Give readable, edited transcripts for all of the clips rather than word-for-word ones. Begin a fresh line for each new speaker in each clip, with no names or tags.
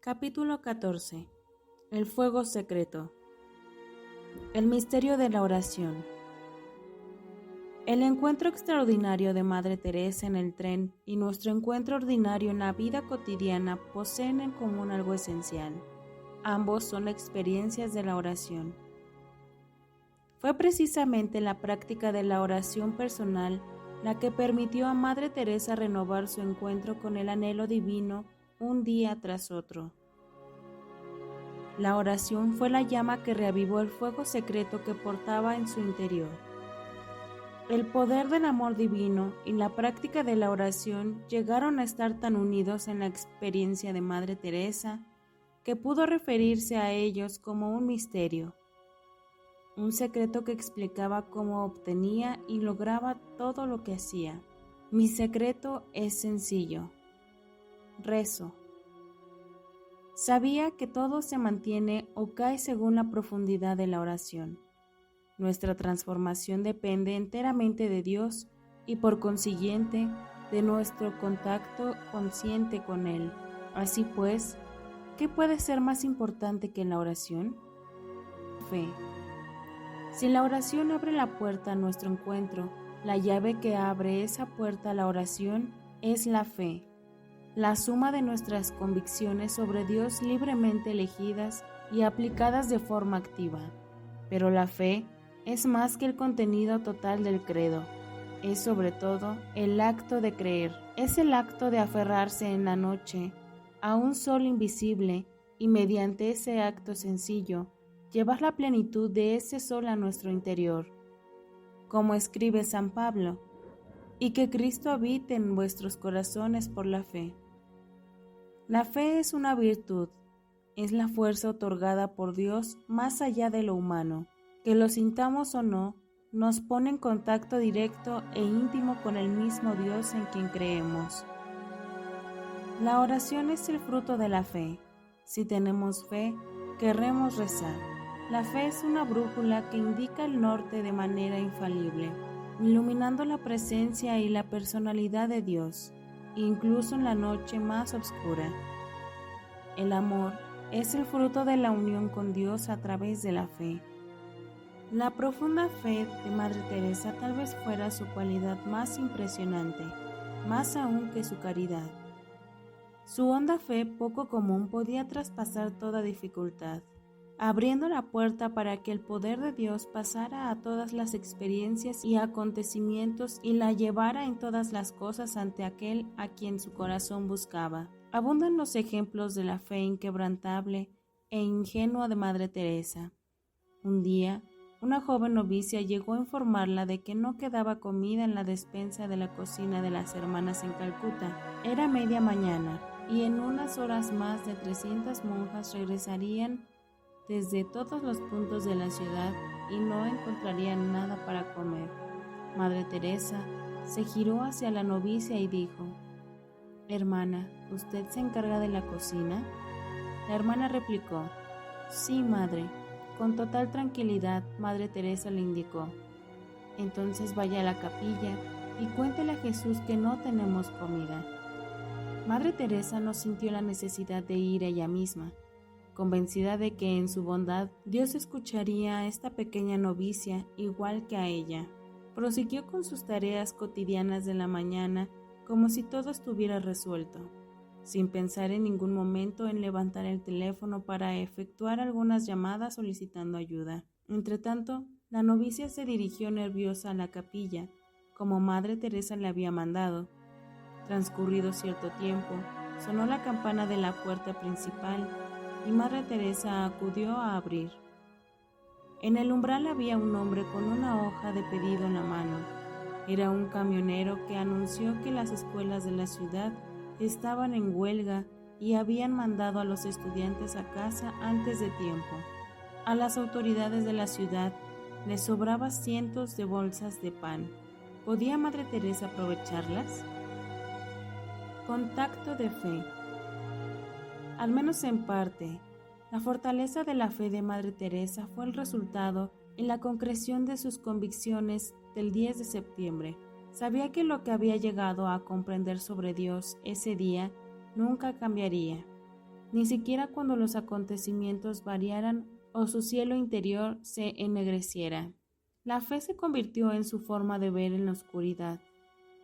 Capítulo 14. El fuego secreto. El misterio de la oración. El encuentro extraordinario de Madre Teresa en el tren y nuestro encuentro ordinario en la vida cotidiana poseen en común algo esencial. Ambos son experiencias de la oración. Fue precisamente la práctica de la oración personal la que permitió a Madre Teresa renovar su encuentro con el anhelo divino un día tras otro. La oración fue la llama que reavivó el fuego secreto que portaba en su interior. El poder del amor divino y la práctica de la oración llegaron a estar tan unidos en la experiencia de Madre Teresa que pudo referirse a ellos como un misterio, un secreto que explicaba cómo obtenía y lograba todo lo que hacía. Mi secreto es sencillo. Rezo. Sabía que todo se mantiene o cae según la profundidad de la oración. Nuestra transformación depende enteramente de Dios y por consiguiente de nuestro contacto consciente con Él. Así pues, ¿qué puede ser más importante que la oración? Fe. Si la oración abre la puerta a nuestro encuentro, la llave que abre esa puerta a la oración es la fe. La suma de nuestras convicciones sobre Dios libremente elegidas y aplicadas de forma activa. Pero la fe es más que el contenido total del credo. Es sobre todo el acto de creer. Es el acto de aferrarse en la noche a un sol invisible y mediante ese acto sencillo llevar la plenitud de ese sol a nuestro interior. Como escribe San Pablo, y que Cristo habite en vuestros corazones por la fe. La fe es una virtud, es la fuerza otorgada por Dios más allá de lo humano, que lo sintamos o no, nos pone en contacto directo e íntimo con el mismo Dios en quien creemos. La oración es el fruto de la fe. Si tenemos fe, querremos rezar. La fe es una brújula que indica el norte de manera infalible, iluminando la presencia y la personalidad de Dios, incluso en la noche más oscura. El amor es el fruto de la unión con Dios a través de la fe. La profunda fe de Madre Teresa tal vez fuera su cualidad más impresionante, más aún que su caridad. Su honda fe poco común podía traspasar toda dificultad, abriendo la puerta para que el poder de Dios pasara a todas las experiencias y acontecimientos y la llevara en todas las cosas ante aquel a quien su corazón buscaba. Abundan los ejemplos de la fe inquebrantable e ingenua de Madre Teresa. Un día, una joven novicia llegó a informarla de que no quedaba comida en la despensa de la cocina de las hermanas en Calcuta. Era media mañana y en unas horas más de 300 monjas regresarían desde todos los puntos de la ciudad y no encontrarían nada para comer. Madre Teresa se giró hacia la novicia y dijo: «Hermana, ¿usted se encarga de la cocina?». La hermana replicó: «Sí, madre». Con total tranquilidad, Madre Teresa le indicó: «Entonces vaya a la capilla y cuéntele a Jesús que no tenemos comida». Madre Teresa no sintió la necesidad de ir ella misma, convencida de que en su bondad Dios escucharía a esta pequeña novicia igual que a ella. Prosiguió con sus tareas cotidianas de la mañana como si todo estuviera resuelto, sin pensar en ningún momento en levantar el teléfono para efectuar algunas llamadas solicitando ayuda. Entretanto, la novicia se dirigió nerviosa a la capilla, como Madre Teresa le había mandado. Transcurrido cierto tiempo, sonó la campana de la puerta principal y Madre Teresa acudió a abrir. En el umbral había un hombre con una hoja de pedido en la mano. Era un camionero que anunció que las escuelas de la ciudad estaban en huelga y habían mandado a los estudiantes a casa antes de tiempo. A las autoridades de la ciudad les sobraba cientos de bolsas de pan. ¿Podía Madre Teresa aprovecharlas? Contacto de fe. Al menos en parte, la fortaleza de la fe de Madre Teresa fue el resultado en la concreción de sus convicciones del 10 de septiembre. Sabía que lo que había llegado a comprender sobre Dios ese día nunca cambiaría. ni siquiera cuando los acontecimientos variaran o su cielo interior se ennegreciera. La fe se convirtió en su forma de ver en la oscuridad,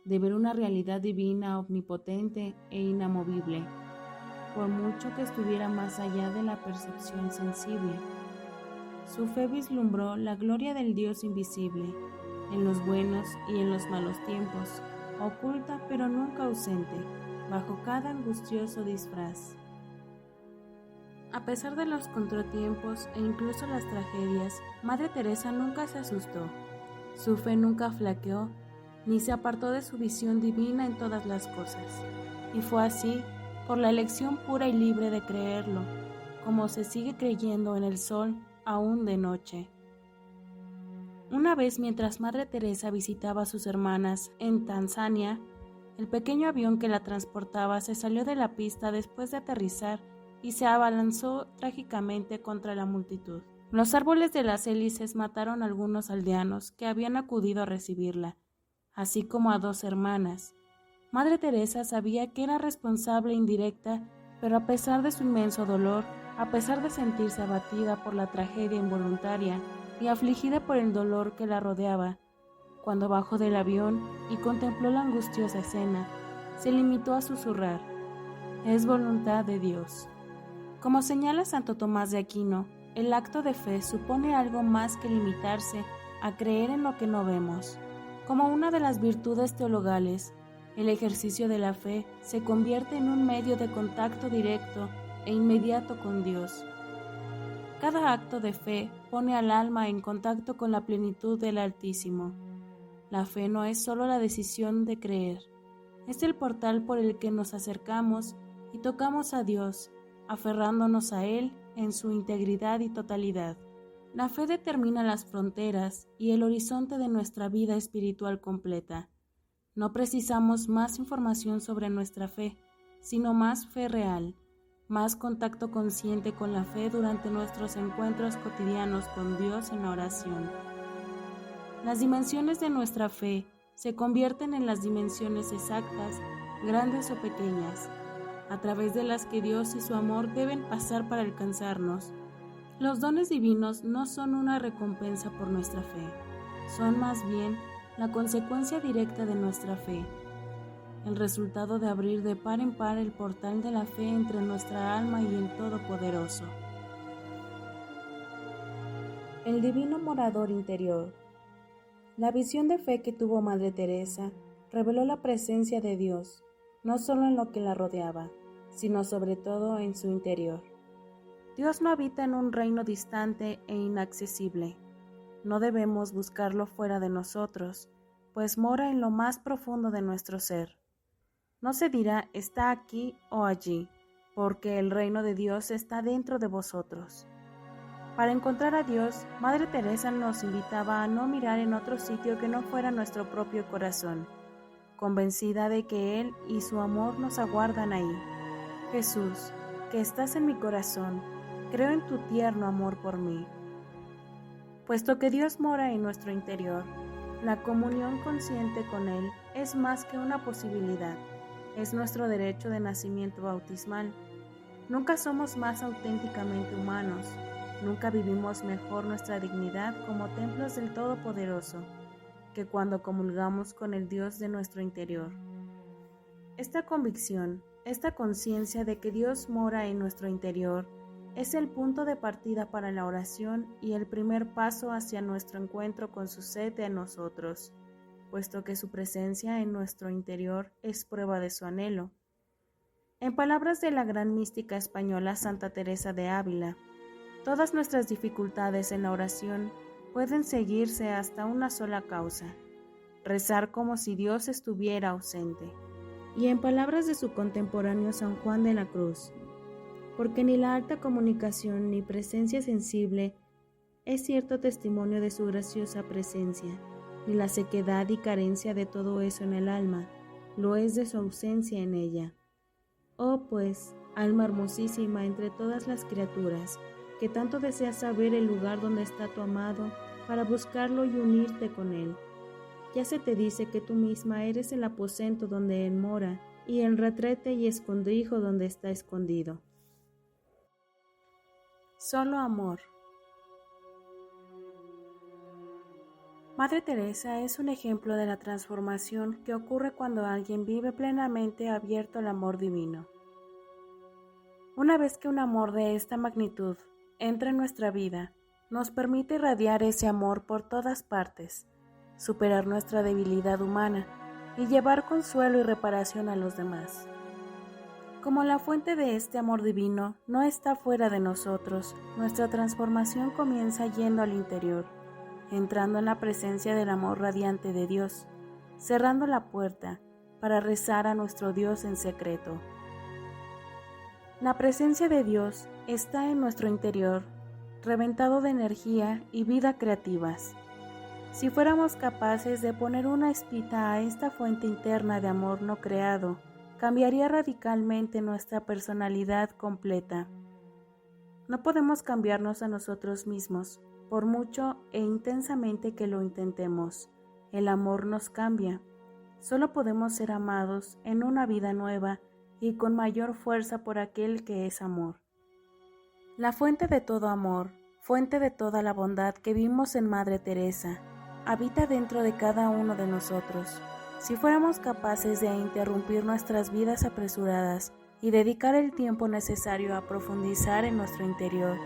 de ver una realidad divina, omnipotente e inamovible, por mucho que estuviera más allá de la percepción sensible. Su fe vislumbró la gloria del Dios invisible, en los buenos y en los malos tiempos, oculta pero nunca ausente, bajo cada angustioso disfraz. A pesar de los contratiempos e incluso las tragedias, Madre Teresa nunca se asustó. Su fe nunca flaqueó, ni se apartó de su visión divina en todas las cosas. Y fue así, por la elección pura y libre de creerlo, como se sigue creyendo en el sol, aún de noche. Una vez, mientras Madre Teresa visitaba a sus hermanas en Tanzania, el pequeño avión que la transportaba se salió de la pista después de aterrizar y se abalanzó trágicamente contra la multitud. Los árboles de las hélices mataron a algunos aldeanos que habían acudido a recibirla, así como a 2 hermanas. Madre Teresa sabía que era responsable indirecta, pero a pesar de su inmenso dolor, a pesar de sentirse abatida por la tragedia involuntaria y afligida por el dolor que la rodeaba, cuando bajó del avión y contempló la angustiosa escena, se limitó a susurrar: «Es voluntad de Dios». Como señala Santo Tomás de Aquino, el acto de fe supone algo más que limitarse a creer en lo que no vemos. Como una de las virtudes teologales, el ejercicio de la fe se convierte en un medio de contacto directo e inmediato con Dios. Cada acto de fe pone al alma en contacto con la plenitud del Altísimo. La fe no es solo la decisión de creer, es el portal por el que nos acercamos y tocamos a Dios, aferrándonos a Él en su integridad y totalidad. La fe determina las fronteras y el horizonte de nuestra vida espiritual completa. No precisamos más información sobre nuestra fe, sino más fe real, más contacto consciente con la fe durante nuestros encuentros cotidianos con Dios en la oración. Las dimensiones de nuestra fe se convierten en las dimensiones exactas, grandes o pequeñas, a través de las que Dios y su amor deben pasar para alcanzarnos. Los dones divinos no son una recompensa por nuestra fe, son más bien la consecuencia directa de nuestra fe, el resultado de abrir de par en par el portal de la fe entre nuestra alma y el Todopoderoso. El divino morador interior. La visión de fe que tuvo Madre Teresa reveló la presencia de Dios, no solo en lo que la rodeaba, sino sobre todo en su interior. Dios no habita en un reino distante e inaccesible. No debemos buscarlo fuera de nosotros, pues mora en lo más profundo de nuestro ser. No se dirá está aquí o allí, porque el reino de Dios está dentro de vosotros. Para encontrar a Dios, Madre Teresa nos invitaba a no mirar en otro sitio que no fuera nuestro propio corazón, convencida de que Él y su amor nos aguardan ahí. Jesús, que estás en mi corazón, creo en tu tierno amor por mí. Puesto que Dios mora en nuestro interior, la comunión consciente con Él es más que una posibilidad, es nuestro derecho de nacimiento bautismal. Nunca somos más auténticamente humanos, nunca vivimos mejor nuestra dignidad como templos del Todopoderoso, que cuando comulgamos con el Dios de nuestro interior. Esta convicción, esta conciencia de que Dios mora en nuestro interior, es el punto de partida para la oración y el primer paso hacia nuestro encuentro con su sed de nosotros, puesto que su presencia en nuestro interior es prueba de su anhelo. En palabras de la gran mística española Santa Teresa de Ávila, todas nuestras dificultades en la oración pueden seguirse hasta una sola causa: rezar como si Dios estuviera ausente. Y en palabras de su contemporáneo San Juan de la Cruz, porque ni la alta comunicación ni presencia sensible es cierto testimonio de su graciosa presencia, ni la sequedad y carencia de todo eso en el alma, lo es de su ausencia en ella. Oh pues, alma hermosísima entre todas las criaturas, que tanto deseas saber el lugar donde está tu amado para buscarlo y unirte con él. Ya se te dice que tú misma eres el aposento donde él mora, y el retrete y escondrijo donde está escondido. Solo amor. Madre Teresa es un ejemplo de la transformación que ocurre cuando alguien vive plenamente abierto al amor divino. Una vez que un amor de esta magnitud entra en nuestra vida, nos permite irradiar ese amor por todas partes, superar nuestra debilidad humana y llevar consuelo y reparación a los demás. Como la fuente de este amor divino no está fuera de nosotros, nuestra transformación comienza yendo al interior, entrando en la presencia del amor radiante de Dios, cerrando la puerta para rezar a nuestro Dios en secreto. La presencia de Dios está en nuestro interior, reventado de energía y vida creativas. Si fuéramos capaces de poner una espita a esta fuente interna de amor no creado, cambiaría radicalmente nuestra personalidad completa. No podemos cambiarnos a nosotros mismos, por mucho e intensamente que lo intentemos. El amor nos cambia. Solo podemos ser amados en una vida nueva y con mayor fuerza por aquel que es amor. La fuente de todo amor, fuente de toda la bondad que vimos en Madre Teresa, habita dentro de cada uno de nosotros. Si fuéramos capaces de interrumpir nuestras vidas apresuradas y dedicar el tiempo necesario a profundizar en nuestro interior,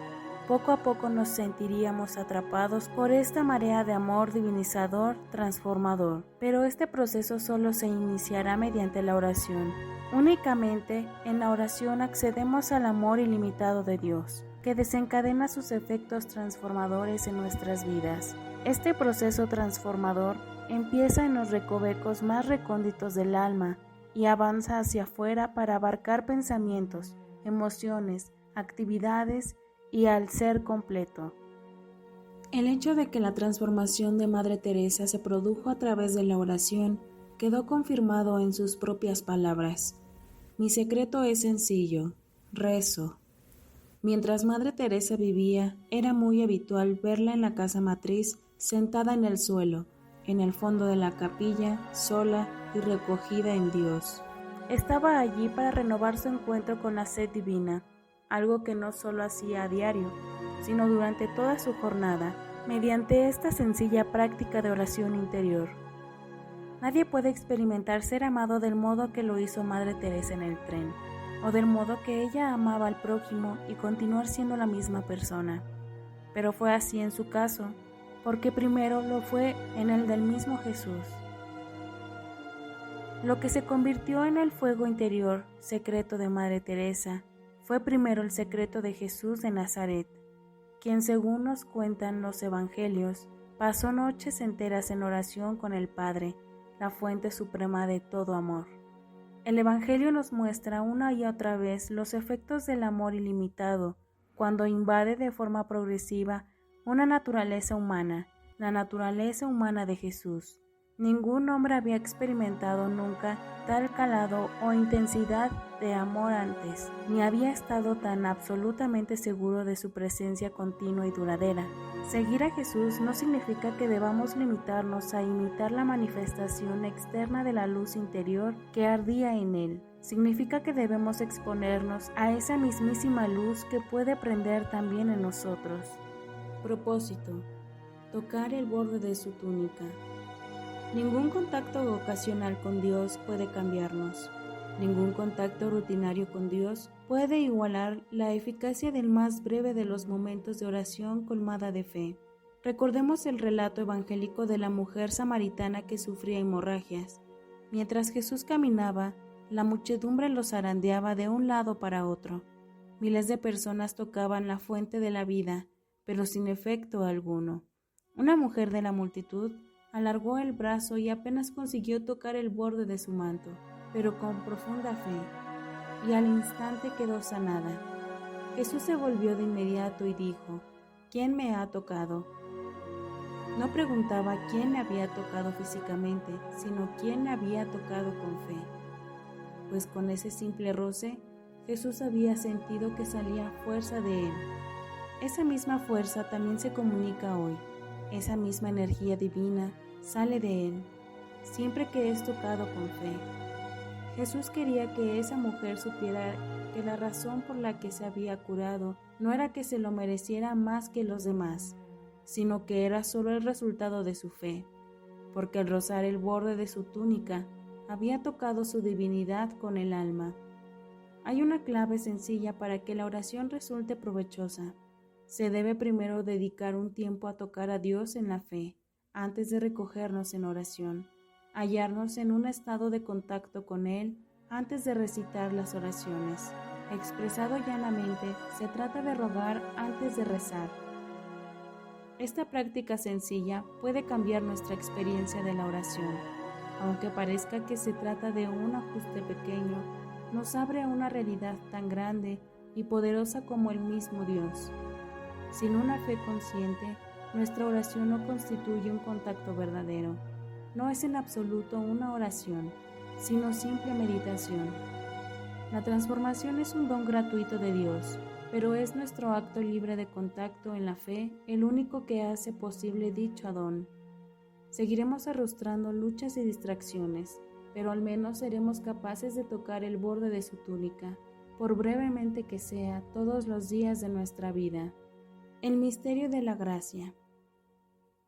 poco a poco nos sentiríamos atrapados por esta marea de amor divinizador, transformador. Pero este proceso solo se iniciará mediante la oración. Únicamente en la oración accedemos al amor ilimitado de Dios, que desencadena sus efectos transformadores en nuestras vidas. Este proceso transformador empieza en los recovecos más recónditos del alma y avanza hacia afuera para abarcar pensamientos, emociones, actividades y al ser completo. El hecho de que la transformación de Madre Teresa se produjo a través de la oración quedó confirmado en sus propias palabras. Mi secreto es sencillo, rezo. Mientras Madre Teresa vivía, era muy habitual verla en la casa matriz, sentada en el suelo, en el fondo de la capilla, sola y recogida en Dios. Estaba allí para renovar su encuentro con la sed divina, algo que no solo hacía a diario, sino durante toda su jornada, mediante esta sencilla práctica de oración interior. Nadie puede experimentar ser amado del modo que lo hizo Madre Teresa en el tren, o del modo que ella amaba al prójimo y continuar siendo la misma persona. Pero fue así en su caso, porque primero lo fue en el del mismo Jesús. Lo que se convirtió en el fuego interior, secreto de Madre Teresa, fue primero el secreto de Jesús de Nazaret, quien según nos cuentan los evangelios, pasó noches enteras en oración con el Padre, la fuente suprema de todo amor. El evangelio nos muestra una y otra vez los efectos del amor ilimitado, cuando invade de forma progresiva una naturaleza humana, la naturaleza humana de Jesús. Ningún hombre había experimentado nunca tal calado o intensidad de amor antes, ni había estado tan absolutamente seguro de su presencia continua y duradera. Seguir a Jesús no significa que debamos limitarnos a imitar la manifestación externa de la luz interior que ardía en él. Significa que debemos exponernos a esa mismísima luz que puede prender también en nosotros. Propósito: tocar el borde de su túnica. Ningún contacto ocasional con Dios puede cambiarnos. Ningún contacto rutinario con Dios puede igualar la eficacia del más breve de los momentos de oración colmada de fe. Recordemos el relato evangélico de la mujer samaritana que sufría hemorragias. Mientras Jesús caminaba, la muchedumbre lo zarandeaba de un lado para otro. Miles de personas tocaban la fuente de la vida, pero sin efecto alguno. Una mujer de la multitud alargó el brazo y apenas consiguió tocar el borde de su manto, pero con profunda fe, y al instante quedó sanada. Jesús se volvió de inmediato y dijo: ¿Quién me ha tocado? No preguntaba quién me había tocado físicamente, sino quién me había tocado con fe. Pues con ese simple roce, Jesús había sentido que salía fuerza de él. Esa misma fuerza también se comunica hoy. Esa misma energía divina sale de él, siempre que es tocado con fe. Jesús quería que esa mujer supiera que la razón por la que se había curado no era que se lo mereciera más que los demás, sino que era solo el resultado de su fe, porque al rozar el borde de su túnica había tocado su divinidad con el alma. Hay una clave sencilla para que la oración resulte provechosa. Se debe primero dedicar un tiempo a tocar a Dios en la fe, antes de recogernos en oración, hallarnos en un estado de contacto con Él antes de recitar las oraciones. Expresado llanamente, se trata de rogar antes de rezar. Esta práctica sencilla puede cambiar nuestra experiencia de la oración. Aunque parezca que se trata de un ajuste pequeño, nos abre a una realidad tan grande y poderosa como el mismo Dios. Sin una fe consciente, nuestra oración no constituye un contacto verdadero. No es en absoluto una oración, sino simple meditación. La transformación es un don gratuito de Dios, pero es nuestro acto libre de contacto en la fe el único que hace posible dicho don. Seguiremos arrastrando luchas y distracciones, pero al menos seremos capaces de tocar el borde de su túnica, por brevemente que sea, todos los días de nuestra vida. El misterio de la gracia.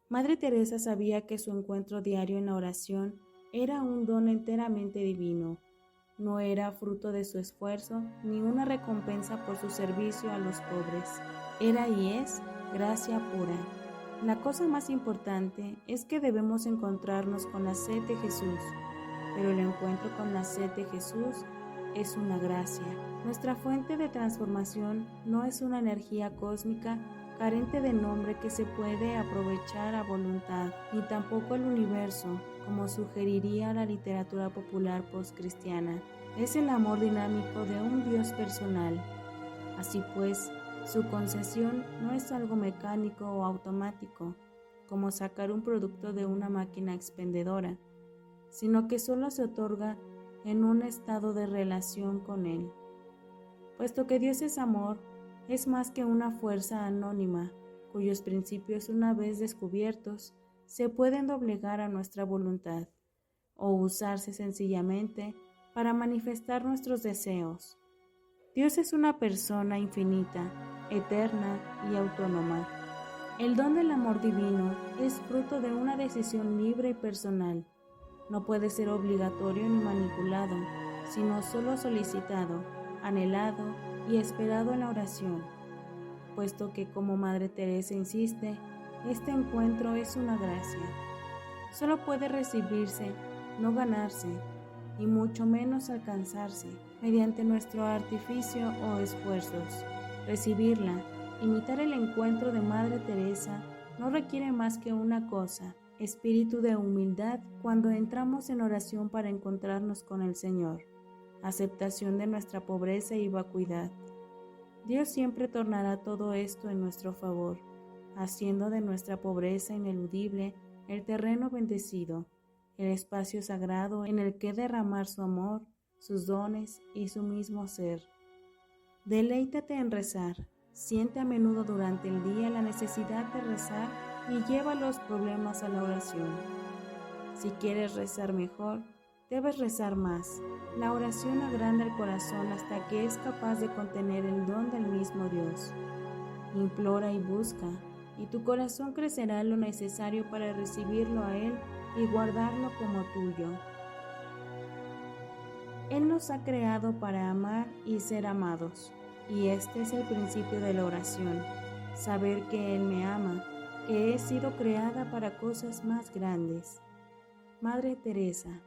Madre Teresa sabía que su encuentro diario en la oración era un don enteramente divino. No era fruto de su esfuerzo ni una recompensa por su servicio a los pobres. Era y es gracia pura. La cosa más importante es que debemos encontrarnos con la sed de Jesús, pero el encuentro con la sed de Jesús es una gracia. Nuestra fuente de transformación no es una energía cósmica carente de nombre que se puede aprovechar a voluntad, ni tampoco el universo, como sugeriría la literatura popular postcristiana. Es el amor dinámico de un Dios personal. Así pues, su concesión no es algo mecánico o automático, como sacar un producto de una máquina expendedora, sino que solo se otorga en un estado de relación con Él. Puesto que Dios es amor, es más que una fuerza anónima, cuyos principios, una vez descubiertos, se pueden doblegar a nuestra voluntad, o usarse sencillamente para manifestar nuestros deseos. Dios es una persona infinita, eterna y autónoma. El don del amor divino es fruto de una decisión libre y personal. No puede ser obligatorio ni manipulado, sino solo solicitado, anhelado y esperado en la oración, puesto que, como Madre Teresa insiste, este encuentro es una gracia. Solo puede recibirse, no ganarse, y mucho menos alcanzarse mediante nuestro artificio o esfuerzos. Recibirla, imitar el encuentro de Madre Teresa, no requiere más que una cosa: espíritu de humildad cuando entramos en oración para encontrarnos con el Señor, aceptación de nuestra pobreza y vacuidad. Dios siempre tornará todo esto en nuestro favor, haciendo de nuestra pobreza ineludible el terreno bendecido, el espacio sagrado en el que derramar su amor, sus dones y su mismo ser. Deleítate en rezar, siente a menudo durante el día la necesidad de rezar y lleva los problemas a la oración. Si quieres rezar mejor, debes rezar más. La oración agranda el corazón hasta que es capaz de contener el don del mismo Dios. Implora y busca, y tu corazón crecerá lo necesario para recibirlo a Él y guardarlo como tuyo. Él nos ha creado para amar y ser amados, y este es el principio de la oración: saber que Él me ama, que he sido creada para cosas más grandes. Madre Teresa.